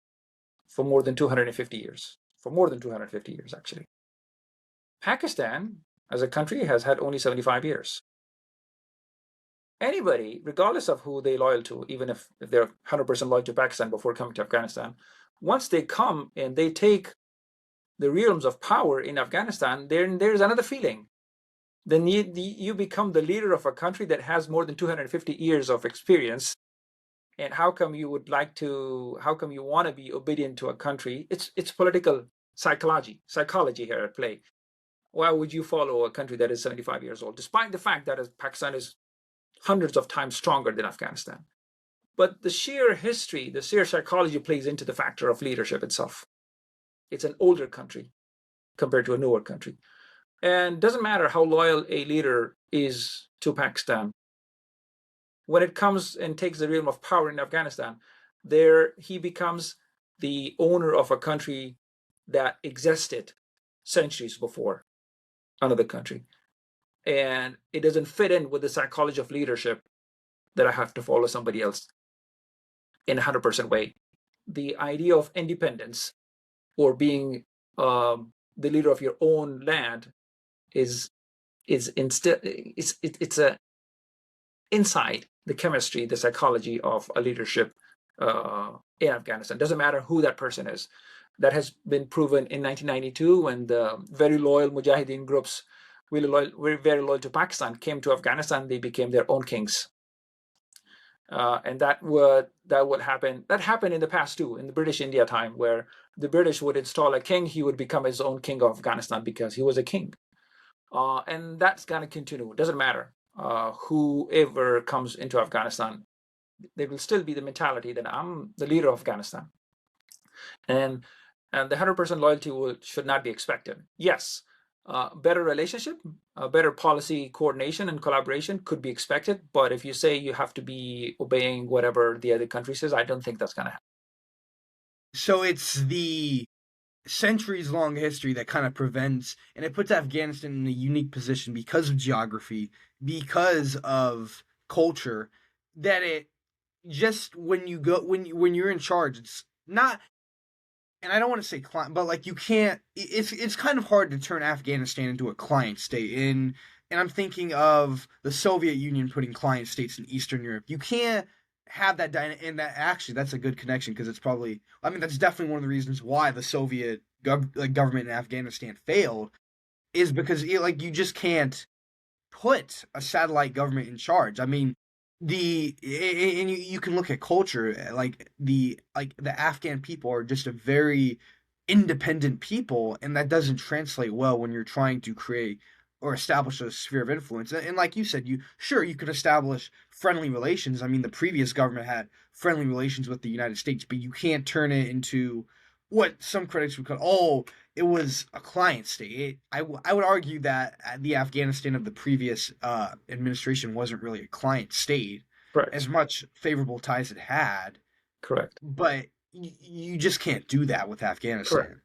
Speaker 3: for more than 250 years. For more than 250 years, actually. Pakistan, as a country, has had only 75 years. Anybody, regardless of who they're loyal to, even if they're 100% loyal to Pakistan before coming to Afghanistan, once they come and they take the realms of power in Afghanistan, there's another feeling. Then you become the leader of a country that has more than 250 years of experience. And how come you want to be obedient to a country? It's political psychology here at play. Why would you follow a country that is 75 years old, despite the fact that Pakistan is hundreds of times stronger than Afghanistan? But the sheer history, the sheer psychology plays into the factor of leadership itself. It's an older country compared to a newer country. And it doesn't matter how loyal a leader is to Pakistan. When it comes and takes the realm of power in Afghanistan, there he becomes the owner of a country that existed centuries before another country. And it doesn't fit in with the psychology of leadership that I have to follow somebody else in a 100% way. The idea of independence or being the leader of your own land is inside the chemistry, the psychology of a leadership in Afghanistan. Doesn't matter who that person is. That has been proven in 1992 when the very loyal Mujahideen groups, very loyal to Pakistan, came to Afghanistan. They became their own kings. And that would happen. That happened in the past too, in the British India time, where the British would install a king. He would become his own king of Afghanistan because he was a king. And that's going to continue. It doesn't matter whoever comes into Afghanistan. There will still be the mentality that I'm the leader of Afghanistan. And the 100% loyalty should not be expected. Yes, better relationship, better policy coordination and collaboration could be expected. But if you say you have to be obeying whatever the other country says, I don't think that's going to happen.
Speaker 2: So it's the centuries-long history that kind of prevents, and it puts Afghanistan in a unique position because of geography, because of culture, that it just when you're in charge, it's not. And I don't want to say client, but like you can't. It's kind of hard to turn Afghanistan into a client state, and and I'm thinking of the Soviet Union putting client states in Eastern Europe. You can't have that and that actually that's a good connection because it's probably I mean that's definitely one of the reasons why the Soviet government in Afghanistan failed is because like you just can't put a satellite government in charge. I mean, and you can look at culture like the Afghan people are just a very independent people, and that doesn't translate well when you're trying to create or establish a sphere of influence. And like you said, you can establish friendly relations. I mean, the previous government had friendly relations with the United States, but you can't turn it into what some critics would call, oh, it was a client state. I would argue that the Afghanistan of the previous administration wasn't really a client state,
Speaker 3: Correct.
Speaker 2: as much favorable ties it had.
Speaker 3: Correct.
Speaker 2: But you just can't do that with Afghanistan.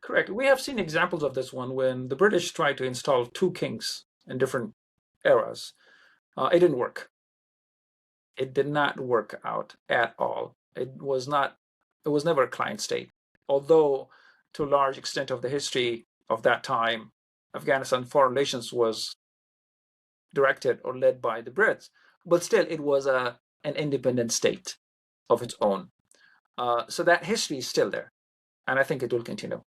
Speaker 3: Correct. We have seen examples of this one when the British tried to install two kings in different eras. It didn't work. It did not work out at all. It was never a client state. Although, to a large extent of the history of that time, Afghanistan foreign relations was directed or led by the Brits, but still it was an independent state of its own. So that history is still there, and I think it will continue.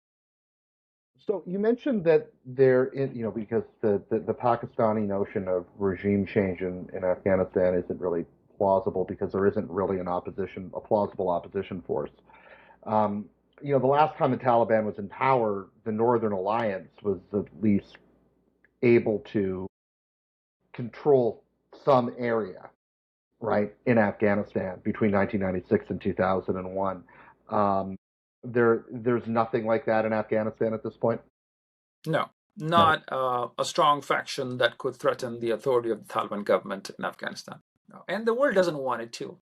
Speaker 1: So you mentioned that because the Pakistani notion of regime change in Afghanistan isn't really plausible because there isn't really a plausible opposition force. The last time the Taliban was in power, the Northern Alliance was at least able to control some area, right, in Afghanistan between 1996 and 2001. There's nothing like that in Afghanistan at this point?
Speaker 3: No, not a strong faction that could threaten the authority of the Taliban government in Afghanistan. No. And the world doesn't want it to,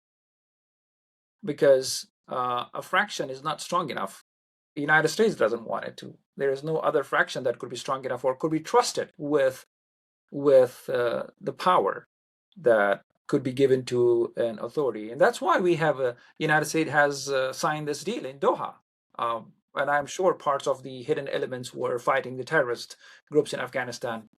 Speaker 3: because a fraction is not strong enough. The United States doesn't want it to. There is no other fraction that could be strong enough or could be trusted with the power that could be given to an authority. And that's why we have the United States has signed this deal in Doha. And I'm sure parts of the hidden elements were fighting the terrorist groups in Afghanistan,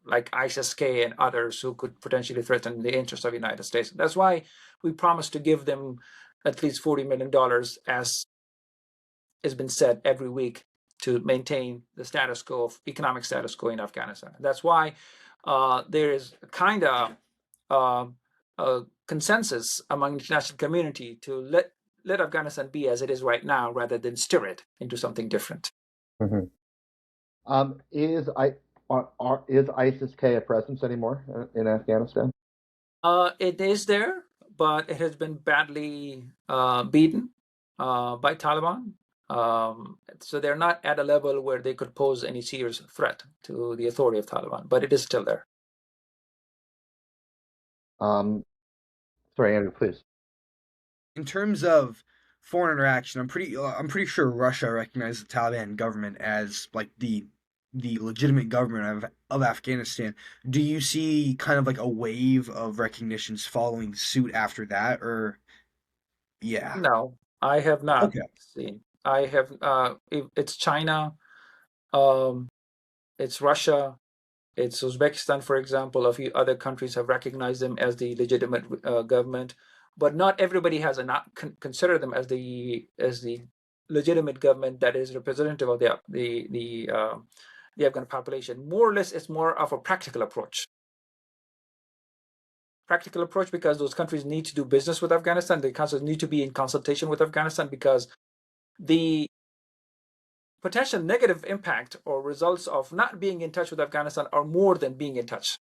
Speaker 3: like ISIS-K and others who could potentially threaten the interests of the United States. That's why we promised to give them at least $40 million, as has been said every week, to maintain the status quo, of economic status quo in Afghanistan. That's why there is kind of a consensus among the international community to let Afghanistan be as it is right now, rather than stir it into something different.
Speaker 1: Mm-hmm. Is ISIS-K a presence anymore in Afghanistan?
Speaker 3: It is there, but it has been badly beaten by Taliban. So they're not at a level where they could pose any serious threat to the authority of Taliban, but it is still there.
Speaker 1: Sorry, Andrew, please.
Speaker 2: In terms of foreign interaction, I'm pretty sure Russia recognizes the Taliban government as like the legitimate government of Afghanistan. Do you see kind of like a wave of recognitions following suit after that, or yeah?
Speaker 3: No, I have not seen. I have. It's China, it's Russia, it's Uzbekistan, for example. A few other countries have recognized them as the legitimate government, but not everybody has not considered them as the legitimate government that is representative of the Afghan population. More or less, it's more of a practical approach. Practical approach because those countries need to do business with Afghanistan. The countries need to be in consultation with Afghanistan because the potential negative impact or results of not being in touch with Afghanistan are more than being in touch.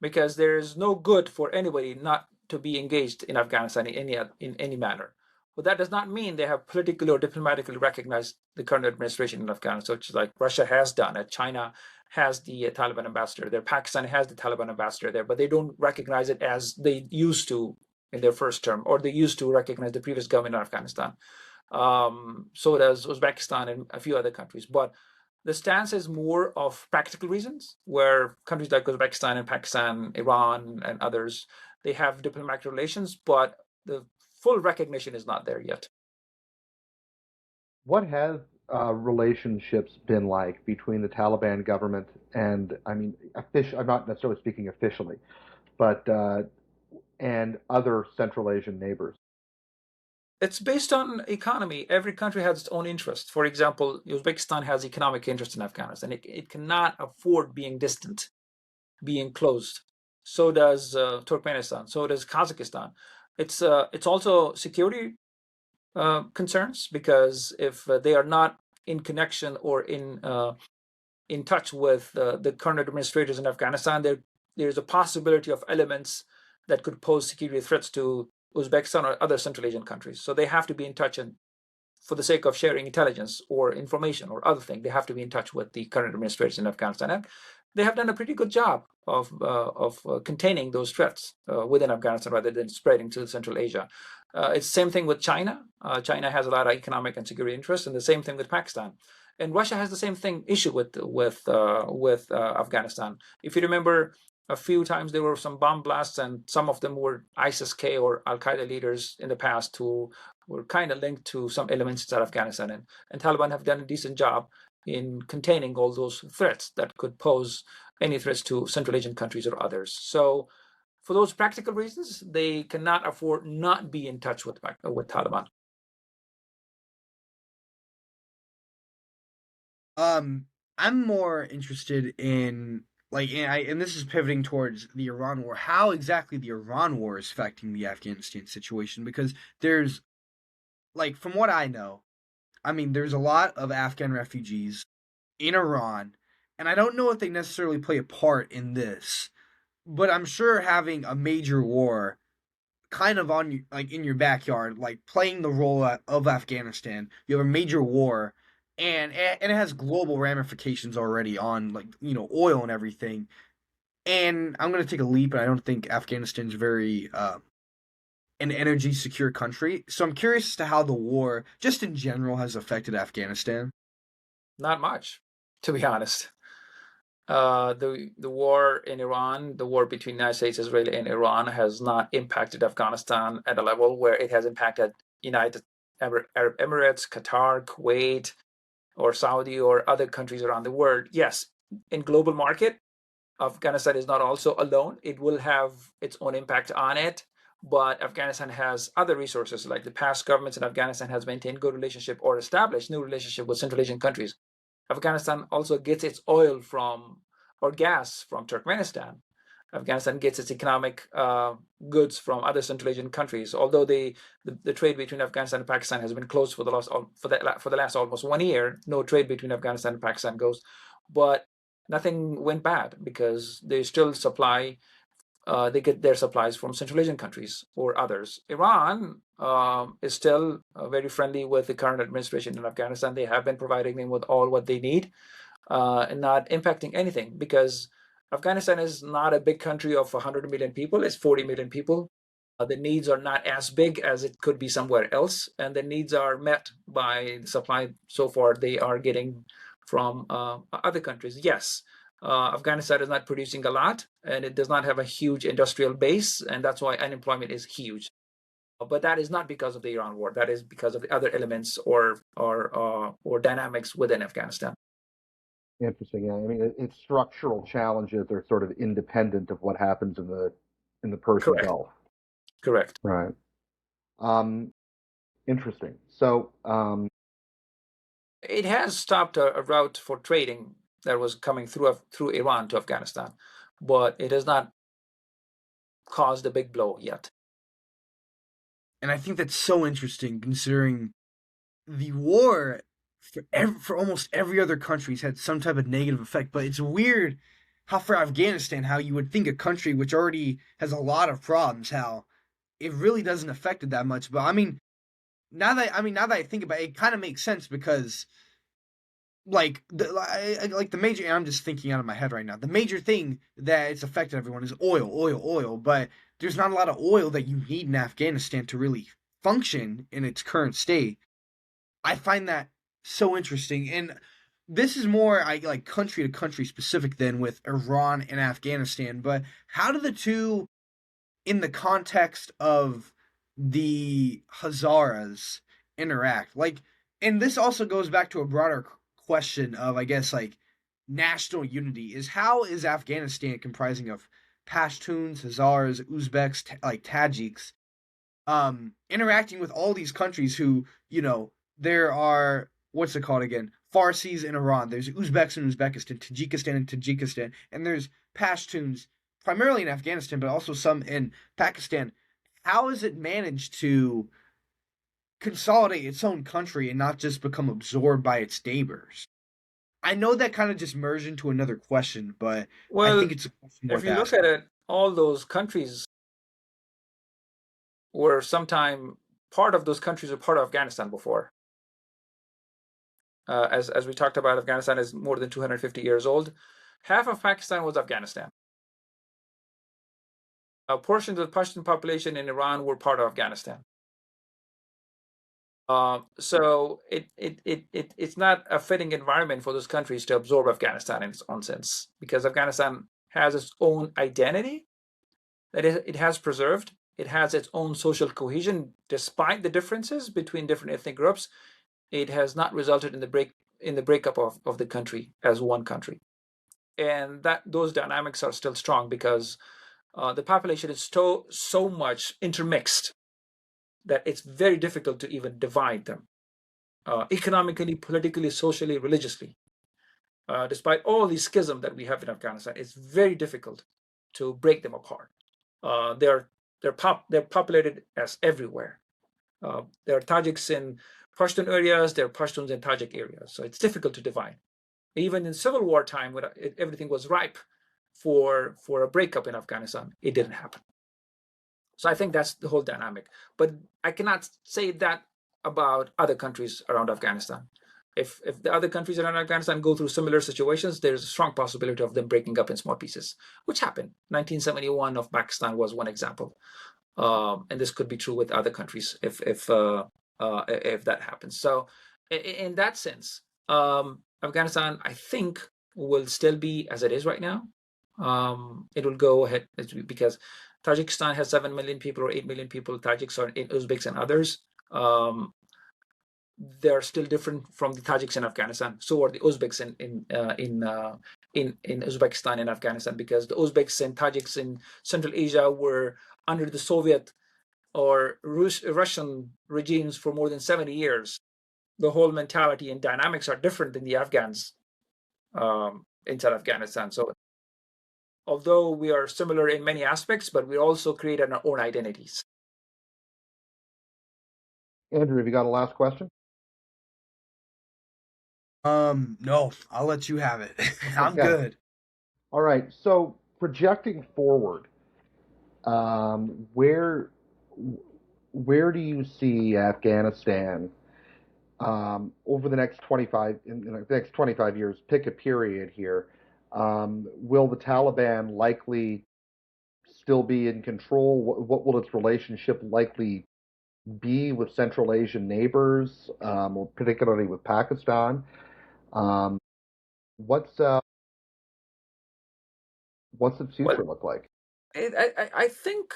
Speaker 3: Because there is no good for anybody not to be engaged in Afghanistan in any manner. But that does not mean they have politically or diplomatically recognized the current administration in Afghanistan, which is like Russia has done it. China has the Taliban ambassador there. Pakistan has the Taliban ambassador there, but they don't recognize it as they used to in their first term, or they used to recognize the previous government in Afghanistan. So does Uzbekistan and a few other countries. But the stance is more of practical reasons, where countries like Uzbekistan and Pakistan, Iran, and others, they have diplomatic relations, but the full recognition is not there yet.
Speaker 1: What has relationships been like between the Taliban government and, I mean, I'm not necessarily speaking officially, but and other Central Asian neighbors?
Speaker 3: It's based on economy. Every country has its own interest. For example, Uzbekistan has economic interest in Afghanistan. It cannot afford being distant, being closed. So does Turkmenistan. So does Kazakhstan. It's also security concerns, because if they are not in connection or in touch with the current administrators in Afghanistan, there's a possibility of elements that could pose security threats to Uzbekistan or other Central Asian countries. So they have to be in touch, and for the sake of sharing intelligence or information or other thing, they have to be in touch with the current administration in Afghanistan. And they have done a pretty good job of containing those threats within Afghanistan rather than spreading to Central Asia. It's the same thing with China. China has a lot of economic and security interests, and the same thing with Pakistan. And Russia has the same issue with Afghanistan. If you remember, a few times there were some bomb blasts, and some of them were ISIS-K or Al Qaeda leaders in the past who were kind of linked to some elements inside Afghanistan. And Taliban have done a decent job in containing all those threats that could pose any threats to Central Asian countries or others. So for those practical reasons, they cannot afford not be in touch with Taliban.
Speaker 2: I'm more interested in and this is pivoting towards the Iran war. How exactly the Iran war is affecting the Afghanistan situation? Because there's from what I know, I mean, there's a lot of Afghan refugees in Iran, and I don't know if they necessarily play a part in this, but I'm sure having a major war kind of on in your backyard, playing the role of Afghanistan. You have a major war, and it has global ramifications already on oil and everything. And I'm gonna take a leap, and I don't think Afghanistan's very an energy secure country. So I'm curious as to how the war, just in general, has affected Afghanistan.
Speaker 3: Not much, to be honest. The war in Iran, the war between the United States, Israel, and Iran has not impacted Afghanistan at a level where it has impacted United Arab Emirates, Qatar, Kuwait, or Saudi, or other countries around the world. Yes, in global market, Afghanistan is not also alone. It will have its own impact on it, but Afghanistan has other resources. Like the past governments in Afghanistan has maintained good relationship or established new relationship with Central Asian countries. Afghanistan also gets its oil from, or gas from, Turkmenistan. Afghanistan gets its economic goods from other Central Asian countries. Although the trade between Afghanistan and Pakistan has been closed for the last almost 1 year, no trade between Afghanistan and Pakistan goes, but nothing went bad because they still supply. They get their supplies from Central Asian countries or others. Iran is still very friendly with the current administration in Afghanistan. They have been providing them with all what they need and not impacting anything, because Afghanistan is not a big country of 100 million people. It's 40 million people. The needs are not as big as it could be somewhere else, and the needs are met by the supply so far they are getting from other countries. Yes, Afghanistan is not producing a lot, and it does not have a huge industrial base, and that's why unemployment is huge. But that is not because of the Iran war. That is because of the other elements or dynamics within Afghanistan.
Speaker 1: Interesting. Yeah, I mean, its structural challenges are sort of independent of what happens in the Persian
Speaker 3: Correct.
Speaker 1: Gulf.
Speaker 3: Correct.
Speaker 1: Right. Interesting. So,
Speaker 3: it has stopped a route for trading that was coming through Iran to Afghanistan, but it has not caused a big blow yet.
Speaker 2: And I think that's so interesting, considering the war for almost every other country's had some type of negative effect. But it's weird how for Afghanistan, how you would think a country which already has a lot of problems, how it really doesn't affect it that much. But I mean, now that I think about it, it kind of makes sense because the major, and I'm just thinking out of my head right now. The major thing that it's affected everyone is oil, oil, oil. But there's not a lot of oil that you need in Afghanistan to really function in its current state. I find that so interesting, and this is more like country to country specific than with Iran and Afghanistan. But how do the two, in the context of the Hazaras, interact? Like, And this also goes back to a broader question of, I guess, like national unity. Is how is Afghanistan comprising of Pashtuns, Hazars, Uzbeks, like Tajiks, interacting with all these countries who, there are, what's it called again? Farsis in Iran. There's Uzbeks in Uzbekistan, Tajikistan in Tajikistan, and there's Pashtuns primarily in Afghanistan, but also some in Pakistan. How is it managed to consolidate its own country and not just become absorbed by its neighbors? I know that kind of just merged into another question, but I
Speaker 3: Well,
Speaker 2: think it's a question
Speaker 3: if
Speaker 2: worth
Speaker 3: you look at
Speaker 2: asking.
Speaker 3: it, all those countries were sometime part of those countries were part of Afghanistan before. As we talked about, Afghanistan is more than 250 years old. Half of Pakistan was Afghanistan. Portions of the Pashtun population in Iran were part of Afghanistan. So it's not a fitting environment for those countries to absorb Afghanistan in its own sense, because Afghanistan has its own identity that it has preserved. It has its own social cohesion, despite the differences between different ethnic groups. It has not resulted in the breakup of the country as one country, and that those dynamics are still strong because the population is so much intermixed that it's very difficult to even divide them economically, politically, socially, religiously. Despite all these schisms that we have in Afghanistan, it's very difficult to break them apart. They're populated as everywhere. There are Tajiks in Pashtun areas, there are Pashtuns in Tajik areas, so it's difficult to divide. Even in civil war time, when everything was ripe for a breakup in Afghanistan, it didn't happen. So I think that's the whole dynamic. But I cannot say that about other countries around Afghanistan. If the other countries around Afghanistan go through similar situations, there's a strong possibility of them breaking up in small pieces, which happened. 1971 of Pakistan was one example, and this could be true with other countries if that happens. So, in that sense, Afghanistan, I think, will still be as it is right now. It will go ahead because Tajikistan has 7 million people or 8 million people. Tajiks are in Uzbeks and others. They're still different from the Tajiks in Afghanistan. So are the Uzbeks in Uzbekistan and Afghanistan, because the Uzbeks and Tajiks in Central Asia were under the Soviet or Russian regimes for more than 70 years. The whole mentality and dynamics are different than the Afghans inside Afghanistan. So although we are similar in many aspects, but we also create our own identities.
Speaker 1: Andrew, have you got a last question?
Speaker 2: No, I'll let you have it. I'm
Speaker 1: Okay.
Speaker 2: good.
Speaker 1: All right. So projecting forward, um, where where do you see Afghanistan over the next 25 in the next 25 years? Pick a period here. Will the Taliban likely still be in control? What will its relationship likely be with Central Asian neighbors, or particularly with Pakistan? Um, what's uh, what's the
Speaker 3: Well,
Speaker 1: future look like?
Speaker 3: I think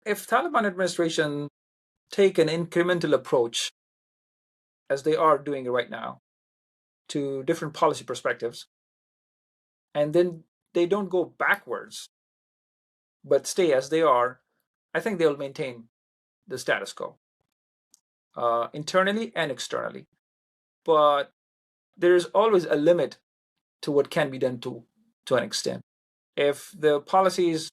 Speaker 3: if Taliban administration take an incremental approach, as they are doing right now, to different policy perspectives, and then they don't go backwards, but stay as they are, I think they'll maintain the status quo, internally and externally. But there is always a limit to what can be done to an extent. If the policies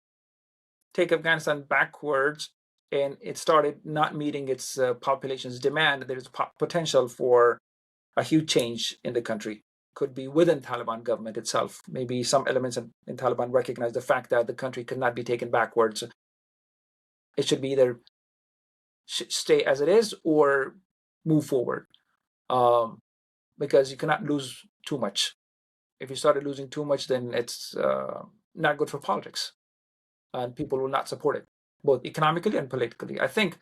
Speaker 3: take Afghanistan backwards and it started not meeting its population's demand, there's potential for a huge change in the country. Could be within Taliban government itself. Maybe some elements in Taliban recognize the fact that the country cannot be taken backwards. It should be either stay as it is or move forward, um, because you cannot lose too much. If you started losing too much, then it's not good for politics, and people will not support it, both economically and politically. I think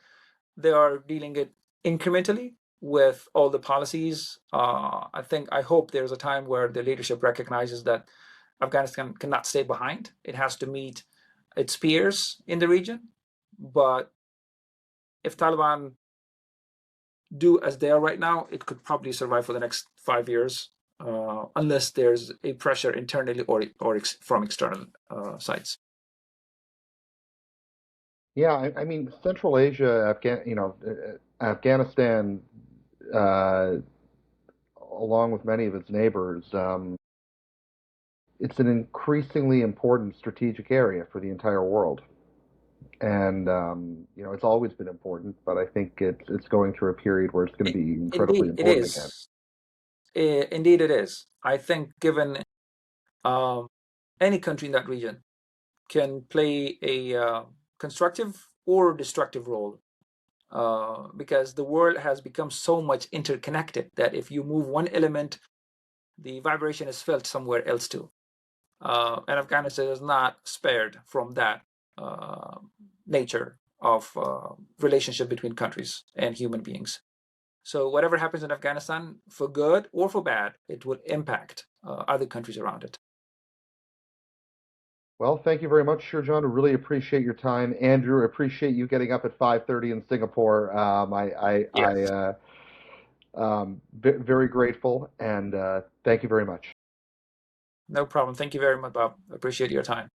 Speaker 3: they are dealing it incrementally with all the policies. I hope there's a time where the leadership recognizes that Afghanistan cannot stay behind. It has to meet its peers in the region. But if Taliban do as they are right now, it could probably survive for the next 5 years, unless there's a pressure internally or from external sides.
Speaker 1: Yeah, I mean, Central Asia, Afghanistan, uh, along with many of its neighbors, it's an increasingly important strategic area for the entire world. And it's always been important, but I think it's going through a period where it's going to be incredibly
Speaker 3: Indeed, it
Speaker 1: important again.
Speaker 3: is. Indeed, it is. I think given um, any country in that region can play a constructive or destructive role, because the world has become so much interconnected that if you move one element, the vibration is felt somewhere else too. And Afghanistan is not spared from that nature of relationship between countries and human beings. So whatever happens in Afghanistan, for good or for bad, it will impact other countries around it.
Speaker 1: Well, thank you very much, Sher Jan. I really appreciate your time. Andrew, appreciate you getting up at 5:30 in Singapore.
Speaker 3: Yes.
Speaker 1: Very grateful, and thank you very much.
Speaker 3: No problem. Thank you very much, Bob. Appreciate your time.